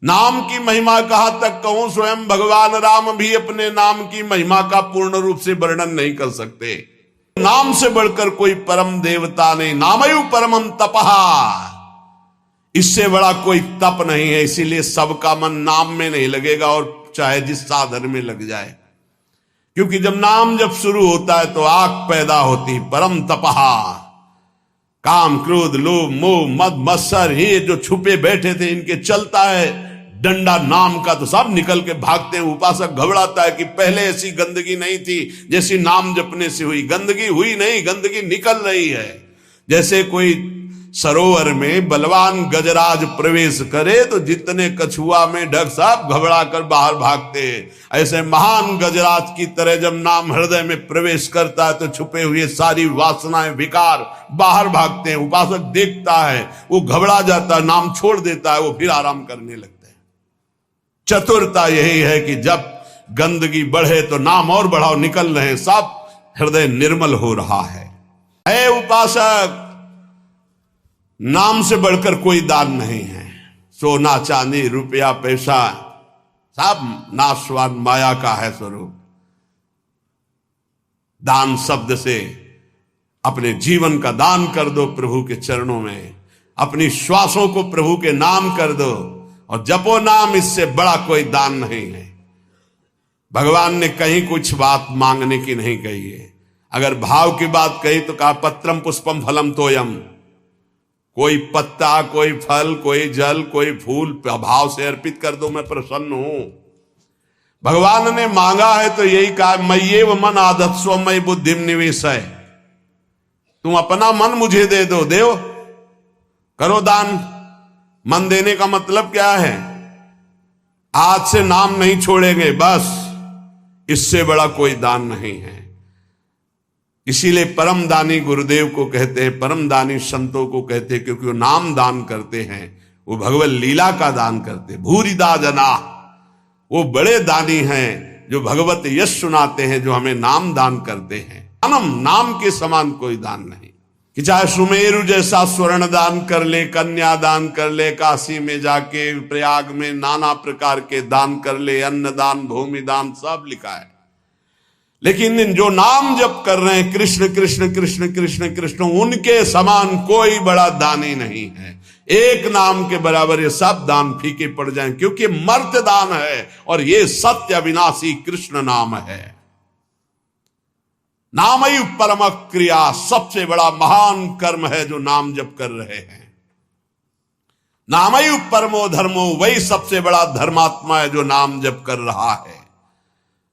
नाम की महिमा कहां तक कहूं, स्वयं भगवान राम भी अपने नाम की महिमा का पूर्ण रूप से वर्णन नहीं कर सकते। नाम से बढ़कर कोई परम देवता नहीं, नामयु परमम तपहा, इससे बड़ा कोई तप नहीं है। इसीलिए सबका मन नाम में नहीं लगेगा, और चाहे जिस साधन में लग जाए, क्योंकि जब नाम जब शुरू होता है तो आग पैदा होती। परम तपहा, काम क्रोध लोभ मोह मद मत्सर, ये जो छुपे बैठे थे इनके चलता है डंडा नाम का तो सब निकल के भागते हैं। उपासक घबराता है कि पहले ऐसी गंदगी नहीं थी जैसी नाम जपने से हुई। गंदगी हुई नहीं, गंदगी निकल रही है। जैसे कोई सरोवर में बलवान गजराज प्रवेश करे तो जितने कछुआ में ढक सब घबरा कर बाहर भागते हैं, ऐसे महान गजराज की तरह जब नाम हृदय में प्रवेश करता है तो छुपे हुए सारी वासनाएं विकार बाहर भागते हैं। उपासक देखता है, वो घबरा जाता है, नाम छोड़ देता है, वो फिर आराम करने लगता है। चतुरता यही है कि जब गंदगी बढ़े तो नाम और बढ़ाओ, निकल रहे हैं, सब हृदय निर्मल हो रहा है। उपासक, नाम से बढ़कर कोई दान नहीं है। सोना चांदी रुपया पैसा सब नाशवान माया का है स्वरूप। दान शब्द से अपने जीवन का दान कर दो प्रभु के चरणों में, अपनी श्वासों को प्रभु के नाम कर दो और जपो नाम, इससे बड़ा कोई दान नहीं है। भगवान ने कहीं कुछ बात मांगने की नहीं कही है। अगर भाव की बात कही तो कहा पत्रम पुष्पम फलम तोयम, कोई पत्ता कोई फल कोई जल कोई फूल भाव से अर्पित कर दो, मैं प्रसन्न हूं। भगवान ने मांगा है तो यही कहा, मय्येव मन आधत्स्व मयि बुद्धिम निवेशय, तुम अपना मन मुझे दे दो, देव करो दान। मन देने का मतलब क्या है? आज से नाम नहीं छोड़ेंगे, बस, इससे बड़ा कोई दान नहीं है। इसीलिए परम दानी गुरुदेव को कहते हैं, परम दानी संतों को कहते हैं, क्योंकि वो नाम दान करते हैं, वो भगवत लीला का दान करते हैं। भूरिदा जना, वो बड़े दानी हैं जो भगवत यश सुनाते हैं, जो हमें नाम दान करते हैं। नाम के समान कोई दान नहीं, कि चाहे सुमेरु जैसा स्वर्ण दान कर ले, कन्या दान कर ले, काशी में जाके प्रयाग में नाना प्रकार के दान कर ले, अन्न दान भूमि दान सब लिखा है। लेकिन जो नाम जप कर रहे हैं कृष्ण कृष्ण कृष्ण कृष्ण कृष्ण, उनके समान कोई बड़ा दानी नहीं है। एक नाम के बराबर ये सब दान फीके पड़ जाएं, क्योंकि मर्त्य दान है और ये सत्य अविनाशी कृष्ण नाम है। नामयु परम क्रिया, सबसे बड़ा महान कर्म है जो नाम जप कर रहे हैं। नामयु परमो धर्मो, वही सबसे बड़ा धर्मात्मा है जो नाम जप कर रहा है।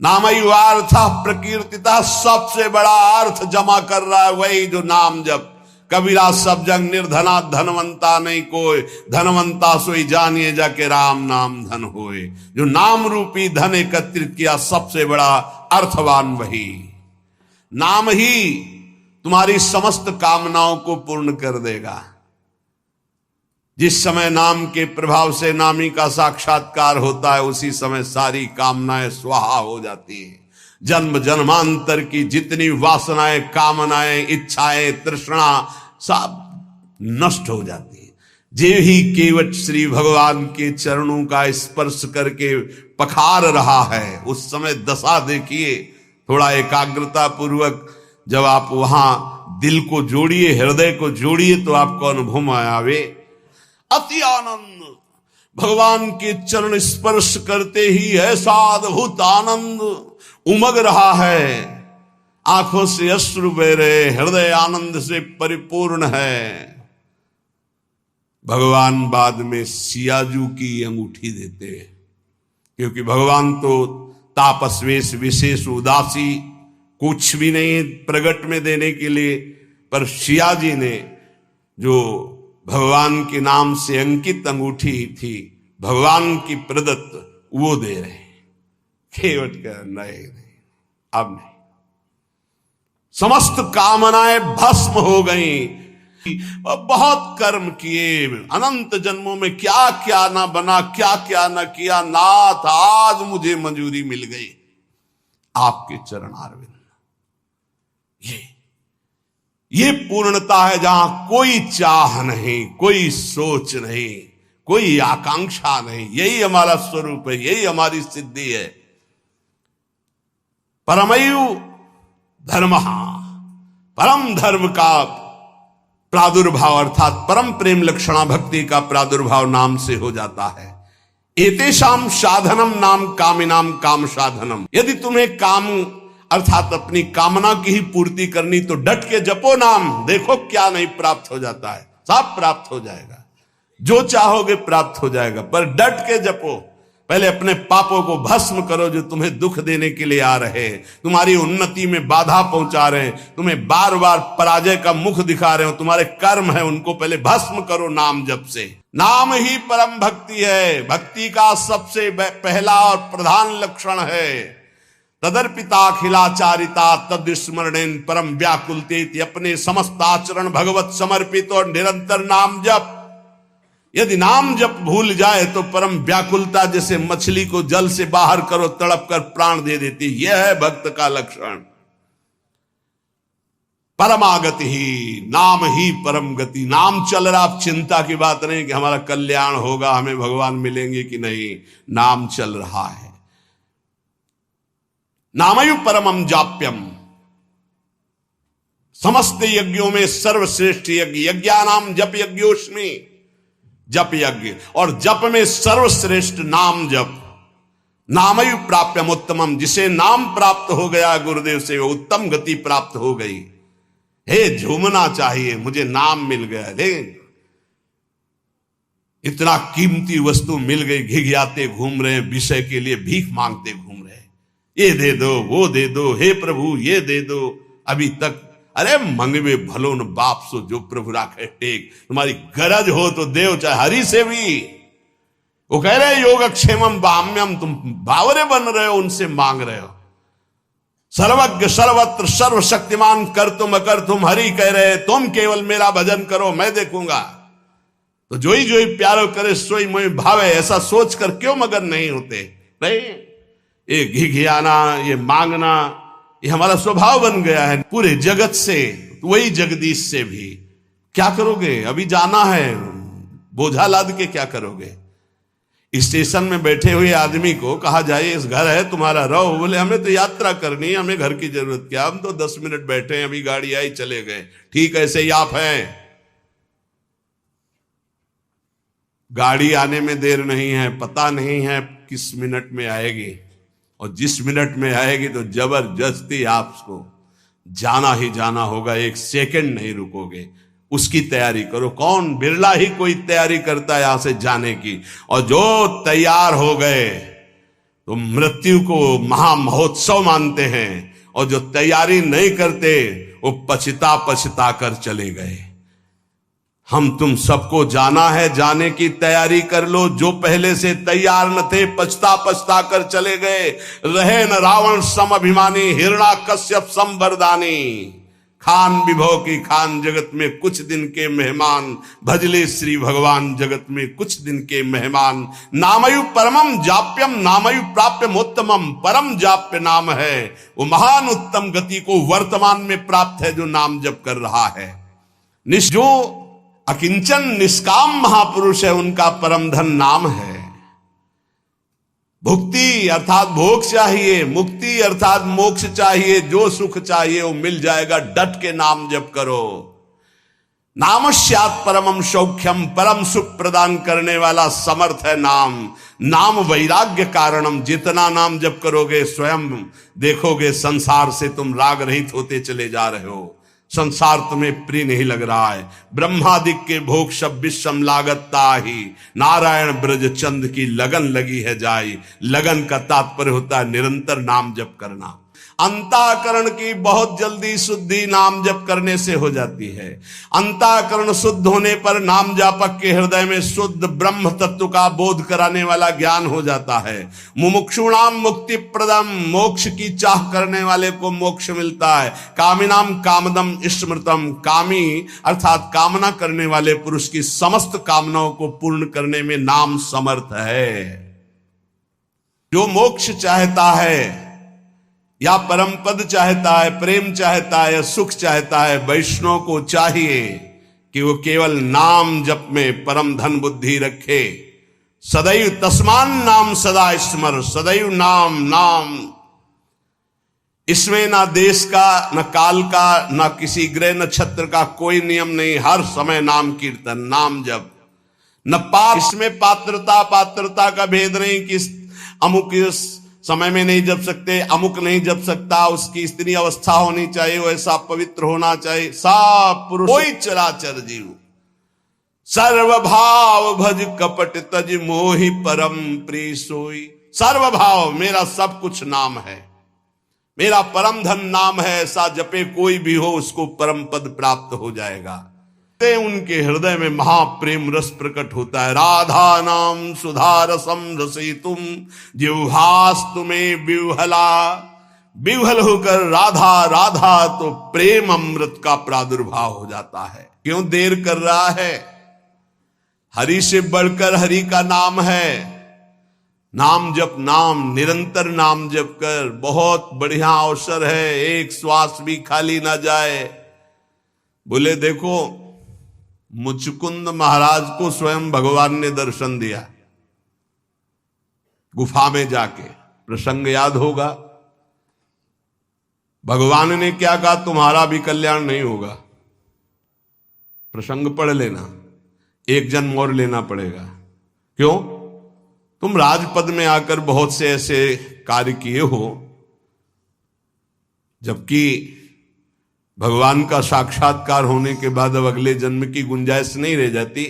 नामयुवार्थ प्रकीर्तिता, सबसे बड़ा अर्थ जमा कर रहा है वही जो नाम जप। कबीरा सब जग निर्धना धनवंता नहीं कोई, धनवंता सोई जानिए जाके राम नाम धन होए। जो नाम रूपी धन एकत्रित किया, सबसे बड़ा अर्थवान वही। नाम ही तुम्हारी समस्त कामनाओं को पूर्ण कर देगा। जिस समय नाम के प्रभाव से नामी का साक्षात्कार होता है, उसी समय सारी कामनाएं स्वाहा हो जाती हैं। जन्म जन्मांतर की जितनी वासनाएं कामनाएं इच्छाएं तृष्णा सब नष्ट हो जाती है। जे ही केवट श्री भगवान के चरणों का स्पर्श करके पखार रहा है, उस समय दशा देखिए। थोड़ा एकाग्रता पूर्वक जब आप वहां दिल को जोड़िए, हृदय को जोड़िए, तो आपको अनुभव में आवे अति आनंद। भगवान के चरण स्पर्श करते ही ऐसा अद्भुत आनंद उमग रहा है, आंखों से अश्रु बह रहे, हृदय आनंद से परिपूर्ण है। भगवान बाद में सियाजू की अंगूठी देते हैं, क्योंकि भगवान तो तापस्वेश विशेष उदासी कुछ भी नहीं प्रगट में देने के लिए, पर सियाजी ने जो भगवान के नाम से अंकित अंगूठी थी, भगवान की प्रदत्त, वो दे रहे हैं। केवट का नहीं, अब नहीं। समस्त कामनाएं भस्म हो गई। बहुत कर्म किए, अनंत जन्मों में क्या क्या ना बना, क्या क्या ना किया, नाथ आज मुझे मंजूरी मिल गई आपके चरण आरविंद। ये पूर्णता है जहां कोई चाह नहीं, कोई सोच नहीं, कोई आकांक्षा नहीं। यही हमारा स्वरूप है, यही हमारी सिद्धि है। परमयु धर्म, परम धर्म का प्रादुर्भाव अर्थात परम प्रेम लक्षणा भक्ति का प्रादुर्भाव नाम से हो जाता है। एतेषाम साधनम नाम कामिनाम काम साधनम। यदि तुम्हें काम अर्थात अपनी कामना की ही पूर्ति करनी तो डट के जपो नाम, देखो क्या नहीं प्राप्त हो जाता है। सब प्राप्त हो जाएगा, जो चाहोगे प्राप्त हो जाएगा, पर डट के जपो। पहले अपने पापों को भस्म करो जो तुम्हें दुख देने के लिए आ रहे, तुम्हारी उन्नति में बाधा पहुंचा रहे, तुम्हें बार बार पराजय का मुख दिखा रहे हो, तुम्हारे कर्म है, उनको पहले भस्म करो नाम जप से। नाम ही परम भक्ति है, भक्ति का सबसे पहला और प्रधान लक्षण है। तदर्पिताखिलाचारिता तद्स्मरणेन परम व्याकुलते, अपने समस्त आचरण भगवत समर्पित और निरंतर नाम जप। यदि नाम जप भूल जाए तो परम व्याकुलता, जैसे मछली को जल से बाहर करो तड़प कर प्राण दे देती, यह है भक्त का लक्षण। परमागति ही, नाम ही परम गति। नाम चल रहा, अब चिंता की बात नहीं कि हमारा कल्याण होगा, हमें भगवान मिलेंगे कि नहीं, नाम चल रहा है। नामयु परमम जाप्यम, समस्त यज्ञों में सर्वश्रेष्ठ यज्ञ, यज्ञानाम जप यज्ञोस्मि, जप यज्ञ, और जप में सर्वश्रेष्ठ नाम जप। नामयु प्राप्यम उत्तमम, जिसे नाम प्राप्त हो गया गुरुदेव से वो उत्तम गति प्राप्त हो गई। हे झूमना चाहिए, मुझे नाम मिल गया, लेकिन इतना कीमती वस्तु मिल गई, घिघियाते घूम रहे हैं, विषय के लिए भीख मांगते घूम रहे हैं, ये दे दो वो दे दो, हे प्रभु ये दे दो। अभी तक अरे मंगवे भलो न बाप सो जो प्रभु राखे टेक, तुम्हारी गरज हो तो देव, चाहे हरि से भी। वो कह रहे योगक्षेमम बाम्यम, तुम बावरे बन रहे हो, उनसे मांग रहे हो। सर्वज्ञ सर्वत्र सर्वशक्तिमान कर तुम अकर तुम, हरि कह रहे तुम केवल मेरा भजन करो, मैं देखूंगा। तो जो ही प्यारो करे सोई मोहि भावे, ऐसा सोच कर क्यों मगन नहीं होते? नहीं, ये घिघियाना, ये मांगना, ये हमारा स्वभाव बन गया है। पूरे जगत से, वही जगदीश से भी। क्या करोगे? अभी जाना है, बोझा लाद के क्या करोगे? स्टेशन में बैठे हुए आदमी को कहा जाए इस घर है तुम्हारा, रहो। बोले हमें तो यात्रा करनी है, हमें घर की जरूरत क्या, हम तो 10 मिनट बैठे हैं, अभी गाड़ी आई चले गए। ठीक ऐसे ही आप हैं, गाड़ी आने में देर नहीं है, पता नहीं है किस मिनट में आएगी, और जिस मिनट में आएगी तो जबरदस्ती आपको जाना ही जाना होगा, एक सेकंड नहीं रुकोगे। उसकी तैयारी करो। कौन, बिरला ही कोई तैयारी करता है यहां से जाने की, और जो तैयार हो गए तो मृत्यु को महामहोत्सव मानते हैं, और जो तैयारी नहीं करते वो पछता कर चले गए। हम तुम सबको जाना है, जाने की तैयारी कर लो। जो पहले से तैयार न थे पछता कर चले गए। रहे न रावण सम अभिमानी, हिरणा कश्यप सम वरदानी। खान विभव की खान, जगत में कुछ दिन के मेहमान, भजले श्री भगवान जगत में कुछ दिन के मेहमान। नामयु परमम जाप्यम, नामयु प्राप्यम उत्तमम, परम जाप्य नाम है, वो महान उत्तम गति को वर्तमान में प्राप्त है जो नाम जप कर रहा है। जो अकिंचन निष्काम महापुरुष है, उनका परम धन नाम है। भुक्ति अर्थात भोग चाहिए, मुक्ति अर्थात मोक्ष चाहिए, जो सुख चाहिए वो मिल जाएगा, डट के नाम जप करो। नामस्यात् परमम सौख्यम, परम सुख प्रदान करने वाला समर्थ है नाम। नाम वैराग्य कारणम, जितना नाम जप करोगे स्वयं देखोगे संसार से तुम राग रहित होते चले जा रहे हो। संसार तुम्हें प्रिय नहीं लग रहा है। ब्रह्मादिक के भोग सब विषम लागता ही, नारायण ब्रज चंद की लगन लगी है जाई। लगन का तात्पर्य होता है निरंतर नाम जप करना। अंतःकरण की बहुत जल्दी शुद्धि नाम जप करने से हो जाती है। अंतःकरण शुद्ध होने पर नाम जापक के हृदय में शुद्ध ब्रह्म तत्व का बोध कराने वाला ज्ञान हो जाता है। मुमुक्षुणाम मुक्ति प्रदम, मोक्ष की चाह करने वाले को मोक्ष मिलता है। कामिनाम कामदम स्मृतम, कामी अर्थात कामना करने वाले पुरुष की समस्त कामनाओं को पूर्ण करने में नाम समर्थ है। जो मोक्ष चाहता है या परम पद चाहता है, प्रेम चाहता है या सुख चाहता है, वैष्णव को चाहिए कि वो केवल नाम जप में परम धन बुद्धि रखे। सदैव तस्मान नाम सदा स्मर, सदैव नाम नाम। इसमें ना देश का, न काल का, न किसी ग्रह नक्षत्र का कोई नियम नहीं। हर समय नाम कीर्तन, नाम जप। न पाप, इसमें पात्रता का भेद नहीं कि अमुक इस समय में नहीं जप सकते, अमुक नहीं जप सकता, उसकी स्त्री अवस्था होनी चाहिए, वैसा पवित्र होना चाहिए। सब पुरुष कोई चराचर जीव सर्वभाव भज कपट तज मोहि परम प्रिय सोई। सर्वभाव, मेरा सब कुछ नाम है, मेरा परम धन नाम है। ऐसा जपे कोई भी हो उसको परम पद प्राप्त हो जाएगा। उनके हृदय में महाप्रेम रस प्रकट होता है। राधा नाम सुधा रसम रसितुम जिह्वास तुम्हें विह्वला। विह्वल होकर राधा राधा तो प्रेम अमृत का प्रादुर्भाव हो जाता है। क्यों देर कर रहा है? हरि से बढ़कर हरि का नाम है। नाम जप, नाम निरंतर नाम जप कर बहुत बढ़िया अवसर है, एक श्वास भी खाली ना जाए। बोले देखो, मुचकुंद महाराज को स्वयं भगवान ने दर्शन दिया गुफा में जाके, प्रसंग याद होगा। भगवान ने क्या कहा? तुम्हारा भी कल्याण नहीं होगा। प्रसंग पढ़ लेना, एक जन्म और लेना पड़ेगा। क्यों? तुम राजपद में आकर बहुत से ऐसे कार्य किए हो, जबकि भगवान का साक्षात्कार होने के बाद अब अगले जन्म की गुंजाइश नहीं रह जाती।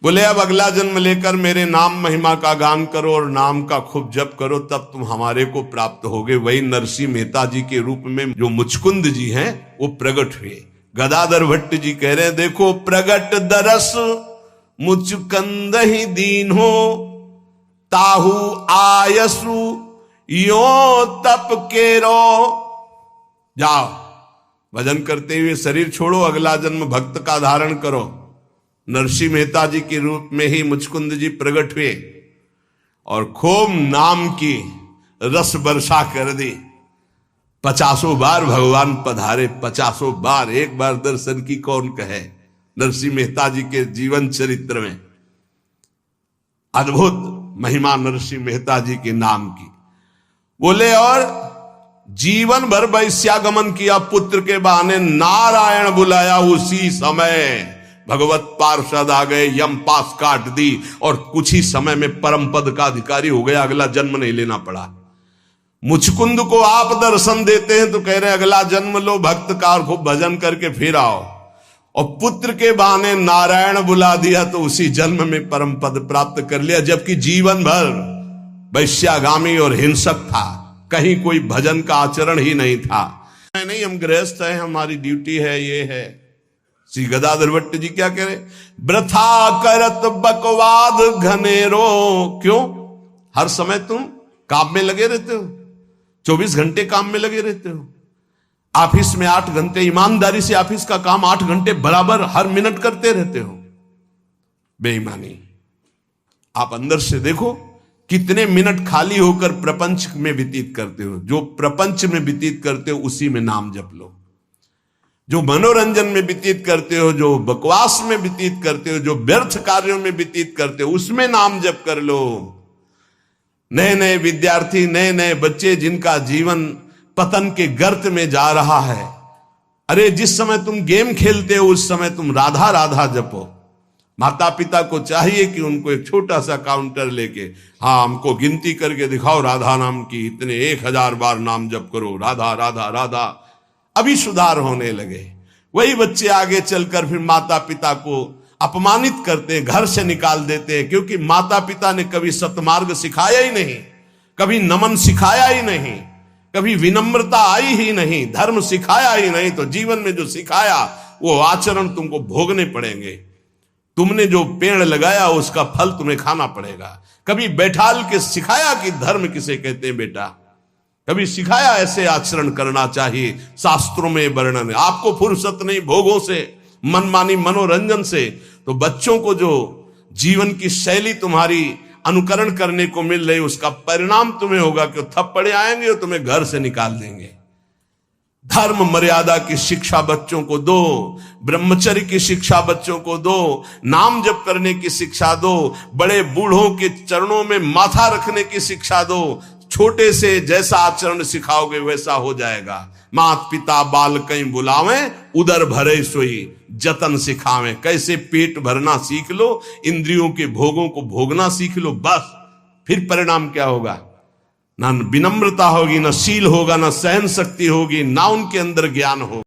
बोले अब अगला जन्म लेकर मेरे नाम महिमा का गान करो और नाम का खूब जप करो, तब तुम हमारे को प्राप्त होगे। वही नरसिंह मेहता जी के रूप में जो मुचकुंद जी हैं वो प्रकट हुए। गदाधर भट्ट जी कह रहे हैं, देखो प्रगट दरस मुचकंद ही दीन हो, ताहू आयसु यो तप केरो। जाओ भजन करते हुए शरीर छोड़ो, अगला जन्म भक्त का धारण करो। नरसिंह मेहता जी के रूप में ही मुचकुंद जी प्रकट हुए और खूब नाम की रस वर्षा कर दी। 50 बार भगवान पधारे, 50 बार। एक बार दर्शन की कौन कहे? नरसिंह मेहता जी के जीवन चरित्र में अद्भुत महिमा नरसिंह मेहता जी के नाम की। बोले और जीवन भर वैश्यागमन किया, पुत्र के बहाने नारायण बुलाया। उसी समय भगवत पार्षद आ गए, यम पास काट दी और कुछ ही समय में परम पद का अधिकारी हो गया। अगला जन्म नहीं लेना पड़ा। मुचकुंद को आप दर्शन देते हैं तो कह रहे अगला जन्म लो, भक्त का खूब भजन करके फिर आओ। और पुत्र के बहाने नारायण बुला दिया तो उसी जन्म में परम पद प्राप्त कर लिया, जबकि जीवन भर वैश्यागामी और हिंसक था। कहीं कोई भजन का आचरण ही नहीं था। नहीं, हम गृहस्थ हैं, हमारी ड्यूटी है, ये है। श्री गदाधर भट्ट जी क्या कह रहे? वृथा करत बकवाद घनेरो। क्यों? हर समय तुम काम में लगे रहते हो, 24 घंटे काम में लगे रहते हो। ऑफिस में 8 घंटे ईमानदारी से ऑफिस का काम 8 घंटे बराबर हर मिनट करते रहते हो। बेईमानी। आप अंदर से देखो कितने मिनट खाली होकर प्रपंच में व्यतीत करते हो। जो प्रपंच में व्यतीत करते हो उसी में नाम जप लो। जो मनोरंजन में व्यतीत करते हो, जो बकवास में व्यतीत करते हो, जो व्यर्थ कार्यों में व्यतीत करते हो, उसमें नाम जप कर लो। नए नए विद्यार्थी, नए नए बच्चे जिनका जीवन पतन के गर्त में जा रहा है, अरे जिस समय तुम गेम खेलते हो उस समय तुम राधा राधा जपो। माता पिता को चाहिए कि उनको एक छोटा सा काउंटर लेके, हाँ हमको गिनती करके दिखाओ राधा नाम की, इतने 1000 बार नाम जप करो, राधा राधा राधा। अभी सुधार होने लगे। वही बच्चे आगे चलकर फिर माता पिता को अपमानित करते हैं, घर से निकाल देते हैं, क्योंकि माता पिता ने कभी सतमार्ग सिखाया ही नहीं, कभी नमन सिखाया ही नहीं, कभी विनम्रता आई ही नहीं, धर्म सिखाया ही नहीं। तो जीवन में जो सिखाया वो आचरण तुमको भोगने पड़ेंगे। तुमने जो पेड़ लगाया उसका फल तुम्हें खाना पड़ेगा। कभी बैठाल के सिखाया कि धर्म किसे कहते हैं बेटा, कभी सिखाया ऐसे आचरण करना चाहिए। शास्त्रों में वर्णन है। आपको फुर्सत नहीं भोगों से, मनमानी मनोरंजन से, तो बच्चों को जो जीवन की शैली तुम्हारी अनुकरण करने को मिल रही उसका परिणाम तुम्हें होगा कि थप्पड़े आएंगे और तुम्हें घर से निकाल देंगे। धर्म मर्यादा की शिक्षा बच्चों को दो, ब्रह्मचर्य की शिक्षा बच्चों को दो, नाम जप करने की शिक्षा दो, बड़े बूढ़ों के चरणों में माथा रखने की शिक्षा दो। छोटे से जैसा आचरण सिखाओगे वैसा हो जाएगा। मात पिता बाल कहीं बुलावे, उदर भरे सोई जतन सिखावे। कैसे पेट भरना सीख लो, इंद्रियों के भोगों को भोगना सीख लो, बस फिर परिणाम क्या होगा? ना विनम्रता होगी, ना शील होगा, ना सहन शक्ति होगी, ना उनके अंदर ज्ञान होगा।